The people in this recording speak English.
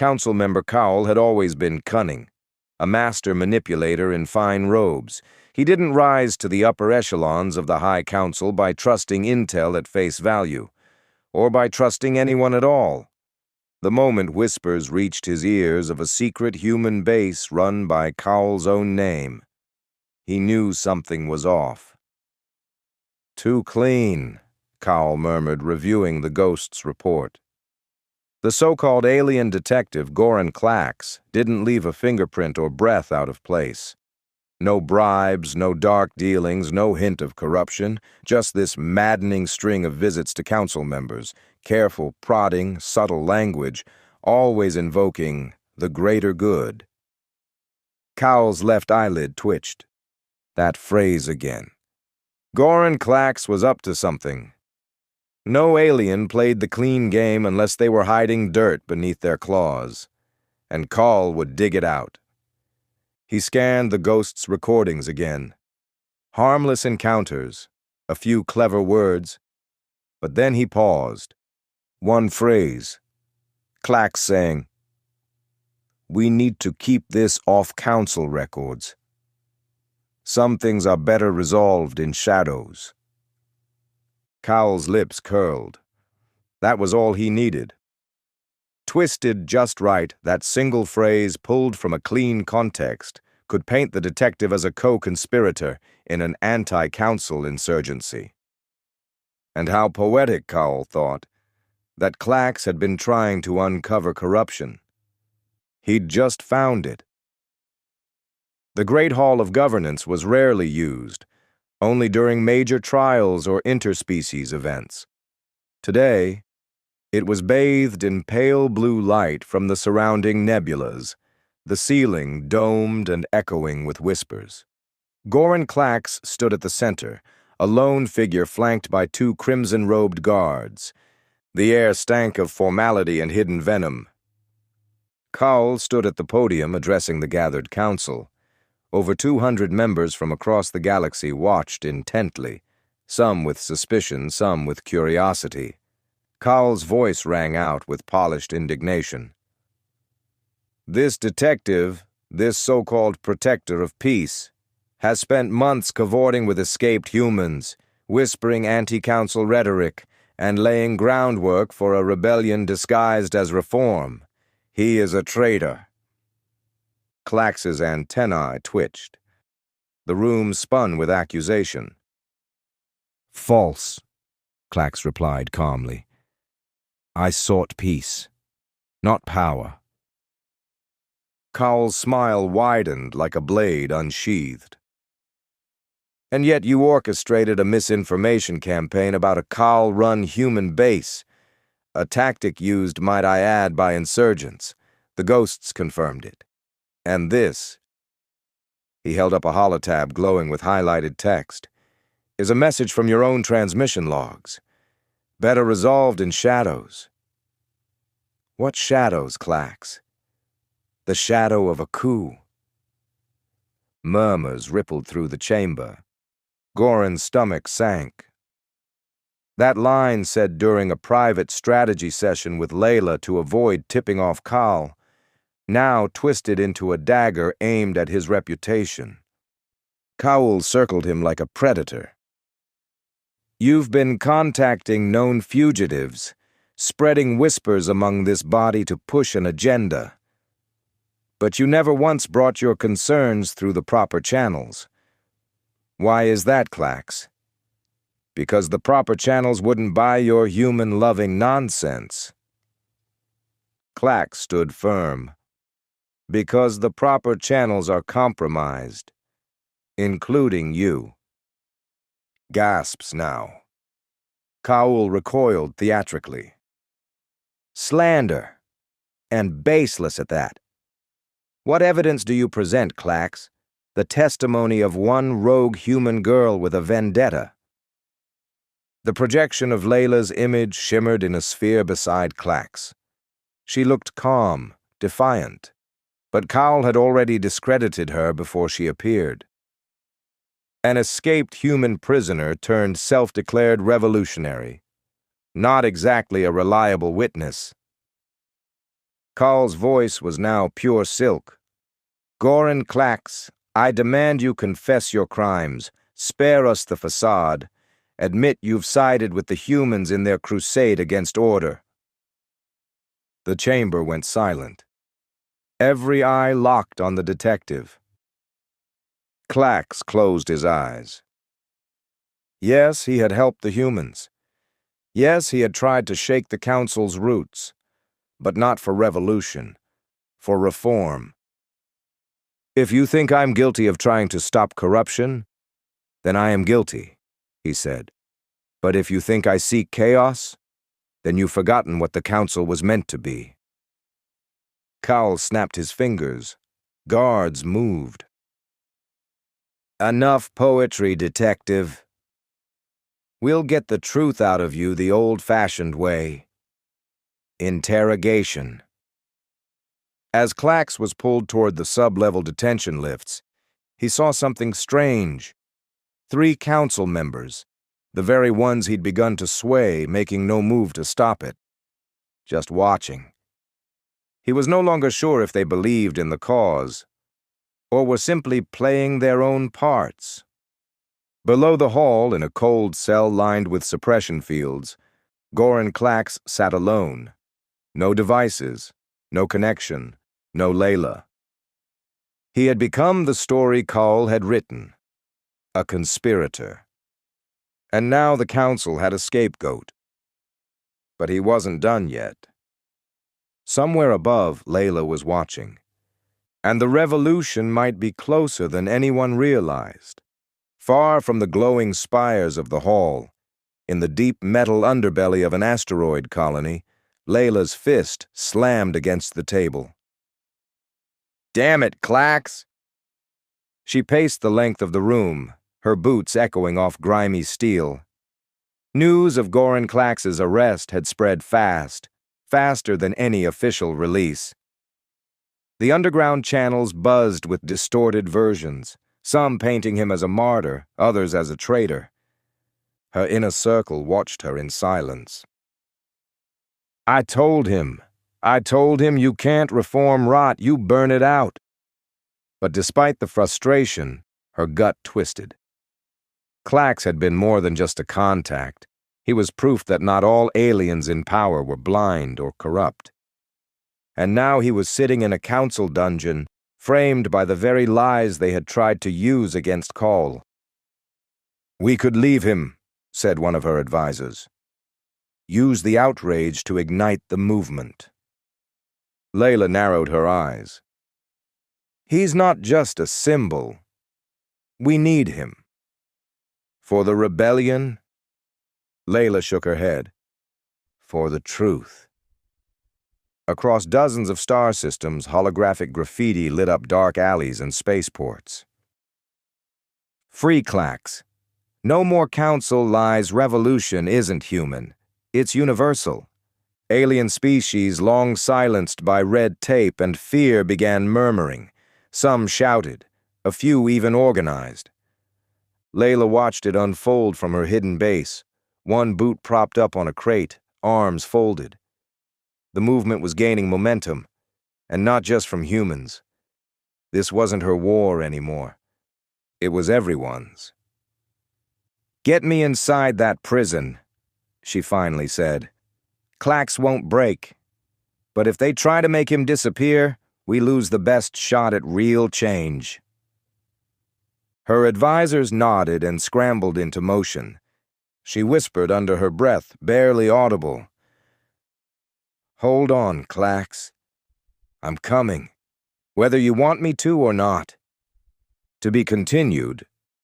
Council member Cowell had always been cunning, a master manipulator in fine robes. He didn't rise to the upper echelons of the High Council by trusting intel at face value, or by trusting anyone at all. The moment whispers reached his ears of a secret human base run by Cowell's own name, he knew something was off. "Too clean," Cowell murmured, reviewing the ghost's report. The so-called alien detective, Goran Klax, didn't leave a fingerprint or breath out of place. No bribes, no dark dealings, no hint of corruption, just this maddening string of visits to council members, careful prodding, subtle language, always invoking the greater good. Cowell's left eyelid twitched. That phrase again. Goran Klax was up to something. No alien played the clean game unless they were hiding dirt beneath their claws, and Cowell would dig it out. He scanned the ghost's recordings again. Harmless encounters, a few clever words, but then he paused. One phrase, Klax saying, "We need to keep this off council records. Some things are better resolved in shadows." Cowell's lips curled. That was all he needed. Twisted just right, that single phrase pulled from a clean context could paint the detective as a co-conspirator in an anti-council insurgency. And how poetic, Cowell thought, that Klax had been trying to uncover corruption. He'd just found it. The Great Hall of Governance was rarely used, only during major trials or interspecies events. Today, it was bathed in pale blue light from the surrounding nebulas, the ceiling domed and echoing with whispers. Goran Klax stood at the center, a lone figure flanked by two crimson-robed guards. The air stank of formality and hidden venom. Cowell stood at the podium addressing the gathered council. Over 200 members from across the galaxy watched intently, some with suspicion, some with curiosity. Cowell's voice rang out with polished indignation. "This detective, this so-called protector of peace, has spent months cavorting with escaped humans, whispering anti-council rhetoric, and laying groundwork for a rebellion disguised as reform. He is a traitor." Klax's antennae twitched. The room spun with accusation. "False," Klax replied calmly. "I sought peace, not power." Cowell's smile widened like a blade unsheathed. "And yet you orchestrated a misinformation campaign about a Cowell-run human base, a tactic used, might I add, by insurgents. The ghosts confirmed it. And this," he held up a holotab glowing with highlighted text, "is a message from your own transmission logs. Better resolved in shadows." "What shadows, Klax?" "The shadow of a coup." Murmurs rippled through the chamber. Goran's stomach sank. That line said during a private strategy session with Layla to avoid tipping off Cowell, now twisted into a dagger aimed at his reputation. Cowell circled him like a predator. "You've been contacting known fugitives, spreading whispers among this body to push an agenda. But you never once brought your concerns through the proper channels. Why is that, Klax? Because the proper channels wouldn't buy your human-loving nonsense." Klax stood firm. "Because the proper channels are compromised, including you." Gasps now. Cowell recoiled theatrically. "Slander, and baseless at that. What evidence do you present, Klax? The testimony of one rogue human girl with a vendetta." The projection of Layla's image shimmered in a sphere beside Klax. She looked calm, defiant, but Cowell had already discredited her before she appeared. An escaped human prisoner turned self-declared revolutionary. Not exactly a reliable witness. Carl's voice was now pure silk. "Goran Klax, I demand you confess your crimes. Spare us the facade. Admit you've sided with the humans in their crusade against order." The chamber went silent. Every eye locked on the detective. Klax closed his eyes. Yes, he had helped the humans. Yes, he had tried to shake the Council's roots, but not for revolution, for reform. "If you think I'm guilty of trying to stop corruption, then I am guilty," he said. "But if you think I seek chaos, then you've forgotten what the Council was meant to be." Carl snapped his fingers. Guards moved. "Enough poetry, detective. We'll get the truth out of you the old-fashioned way. Interrogation." As Klax was pulled toward the sub-level detention lifts, he saw something strange. 3 council members, the very ones he'd begun to sway, making no move to stop it. Just watching. He was no longer sure if they believed in the cause, or were simply playing their own parts. Below the hall, in a cold cell lined with suppression fields, Goran Klax sat alone. No devices, no connection, no Layla. He had become the story Carl had written, a conspirator. And now the Council had a scapegoat. But he wasn't done yet. Somewhere above, Layla was watching. And the revolution might be closer than anyone realized. Far from the glowing spires of the hall, in the deep metal underbelly of an asteroid colony, Layla's fist slammed against the table. "Damn it, Klax!" She paced the length of the room, her boots echoing off grimy steel. News of Goran Klax's arrest had spread fast, faster than any official release. The underground channels buzzed with distorted versions, some painting him as a martyr, others as a traitor. Her inner circle watched her in silence. I told him you can't reform rot, you burn it out." But despite the frustration, her gut twisted. Klax had been more than just a contact. He was proof that not all aliens in power were blind or corrupt. And now he was sitting in a council dungeon, framed by the very lies they had tried to use against Carl. "We could leave him," said one of her advisors. "Use the outrage to ignite the movement." Layla narrowed her eyes. "He's not just a symbol. We need him." "For the rebellion?" Layla shook her head. "For the truth." Across dozens of star systems, holographic graffiti lit up dark alleys and spaceports. "Free Klax. No more council lies. Revolution isn't human. It's universal." Alien species long silenced by red tape and fear began murmuring. Some shouted, a few even organized. Layla watched it unfold from her hidden base, one boot propped up on a crate, arms folded. The movement was gaining momentum, and not just from humans. This wasn't her war anymore. It was everyone's. "Get me inside that prison," she finally said. "Klax won't break. But if they try to make him disappear, we lose the best shot at real change." Her advisors nodded and scrambled into motion. She whispered under her breath, barely audible. "Hold on, Klax. I'm coming, whether you want me to or not." To be continued.